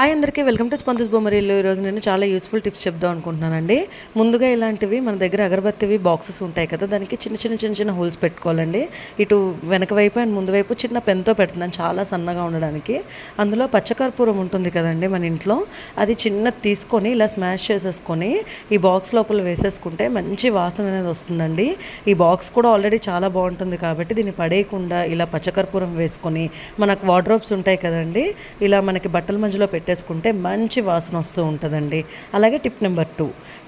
Hi అందరికీ welcome to స్పందస్ Bommarillu. ఈరోజు నేను చాలా యూస్ఫుల్ టిప్స్ చెప్దాం అనుకుంటున్నానండి. ముందుగా ఇలాంటివి మన దగ్గర అగరబత్తివి బాక్సెస్ ఉంటాయి కదా, దానికి చిన్న చిన్న హోల్స్ పెట్టుకోవాలండి. ఇటు వెనక వైపు అండ్ ముందు వైపు చిన్న పెన్తో పెడుతున్నాను చాలా సన్నగా ఉండడానికి. అందులో పచ్చకర్పూరం ఉంటుంది కదండి మన ఇంట్లో, అది చిన్నది తీసుకొని ఇలా స్మాష్ చేసేసుకొని ఈ బాక్స్ లోపల వేసేసుకుంటే మంచి వాసన అనేది వస్తుందండి. ఈ బాక్స్ కూడా ఆల్రెడీ చాలా బాగుంటుంది కాబట్టి దీన్ని పడేయకుండా ఇలా పచ్చకర్పూరం వేసుకొని, మనకు వార్డ్రోబ్స్ ఉంటాయి కదండి, ఇలా మనకి బట్టల మధ్యలో పెట్టేసుకుంటే మంచి వాసన వస్తూ ఉంటుందండి. అలాగే టిప్ నెంబర్ 2,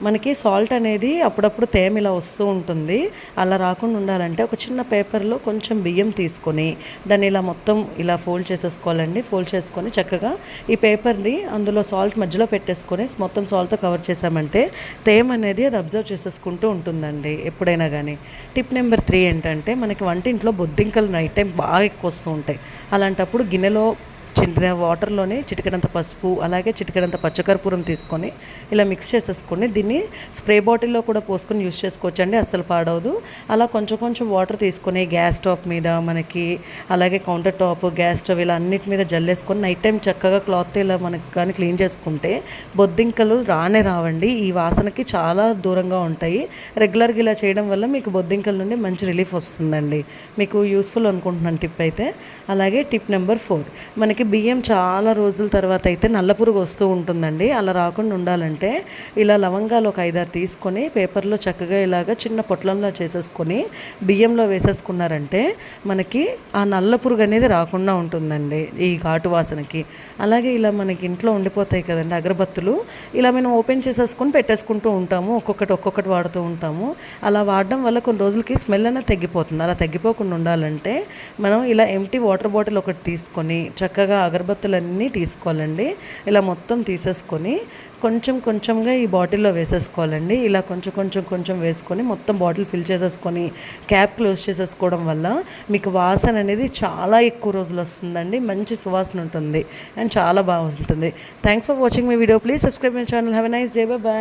మనకి సాల్ట్ అనేది అప్పుడప్పుడు తేమ ఇలా వస్తూ ఉంటుంది. అలా రాకుండా ఉండాలంటే ఒక చిన్న పేపర్లో కొంచెం బియ్యం తీసుకొని దాన్ని ఇలా మొత్తం ఇలా ఫోల్డ్ చేసేసుకోవాలండి. ఫోల్డ్ చేసుకొని చక్కగా ఈ పేపర్ని అందులో సాల్ట్ మధ్యలో పెట్టేసుకొని మొత్తం సాల్ట్తో కవర్ చేసామంటే తేమ అనేది అది అబ్జర్వ్ చేసేసుకుంటూ ఉంటుందండి ఎప్పుడైనా కానీ. టిప్ నెంబర్ 3 ఏంటంటే, మనకి వంటింట్లో బొద్దింకలు నైట్ టైం బాగా ఎక్కువ వస్తూ ఉంటాయి. అలాంటప్పుడు గిన్నెలో చిన్న వాటర్లోనే చిటికెడంత పసుపు అలాగే చిటికెడంత పచ్చకర్పూరం తీసుకొని ఇలా మిక్స్ చేసేసుకొని దీన్ని స్ప్రే బాటిల్లో కూడా పోసుకొని యూస్ చేసుకోవచ్చండి, అస్సలు పాడవదు. అలా కొంచెం వాటర్ తీసుకొని గ్యాస్ స్టవ్ మీద మనకి, అలాగే కౌంటర్ టాప్, గ్యాస్ స్టవ్ ఇలా అన్నిటి మీద జల్లేసుకొని నైట్ టైం చక్కగా క్లాత్ ఇలా మనకి కానీ క్లీన్ చేసుకుంటే బొద్దింకలు రావండి. ఈ వాసనకి చాలా దూరంగా ఉంటాయి. రెగ్యులర్గా ఇలా చేయడం వల్ల మీకు బొద్దింకల నుండి మంచి రిలీఫ్ వస్తుందండి. మీకు యూస్ఫుల్ అనుకుంటున్నాను టిప్ అయితే. అలాగే టిప్ నెంబర్ 4, మనకి బియ్యం చాలా రోజుల తర్వాత అయితే నల్లపురుగు వస్తూ ఉంటుందండి. అలా రాకుండా ఉండాలంటే ఇలా లవంగాలు ఒక 5-6 తీసుకొని పేపర్లో చక్కగా ఇలాగ చిన్న పొట్లంలో చేసేసుకొని బియ్యంలో వేసేసుకున్నారంటే మనకి ఆ నల్లపురుగు అనేది రాకుండా ఉంటుందండి ఈ ఘాటు వాసనకి. అలాగే ఇలా మనకి ఇంట్లో ఉండిపోతాయి కదండి అగరబత్తులు, ఇలా మనం ఓపెన్ చేసేసుకొని పెట్టేసుకుంటూ ఉంటాము, ఒక్కొక్కటి వాడుతూ ఉంటాము. అలా వాడడం వల్ల కొన్ని రోజులకి స్మెల్ అనేది తగ్గిపోతుంది. అలా తగ్గిపోకుండా ఉండాలంటే మనం ఇలా ఎంటీ వాటర్ బాటిల్ ఒకటి తీసుకొని చక్కగా అగరబత్తులన్నీ తీసుకోవాలండి. ఇలా మొత్తం తీసేసుకొని కొంచెంగా ఈ బాటిల్లో వేసేసుకోవాలండి. ఇలా కొంచెం వేసుకొని మొత్తం బాటిల్ ఫిల్ చేసేసుకొని క్యాప్ క్లోజ్ చేసేసుకోవడం వల్ల మీకు వాసన అనేది చాలా ఎక్కువ రోజులు వస్తుందండి. మంచి సువాసన ఉంటుంది అండ్ చాలా బాగా ఉంటుంది. Thanks for watching my video. Please subscribe my channel. Have a nice day. By.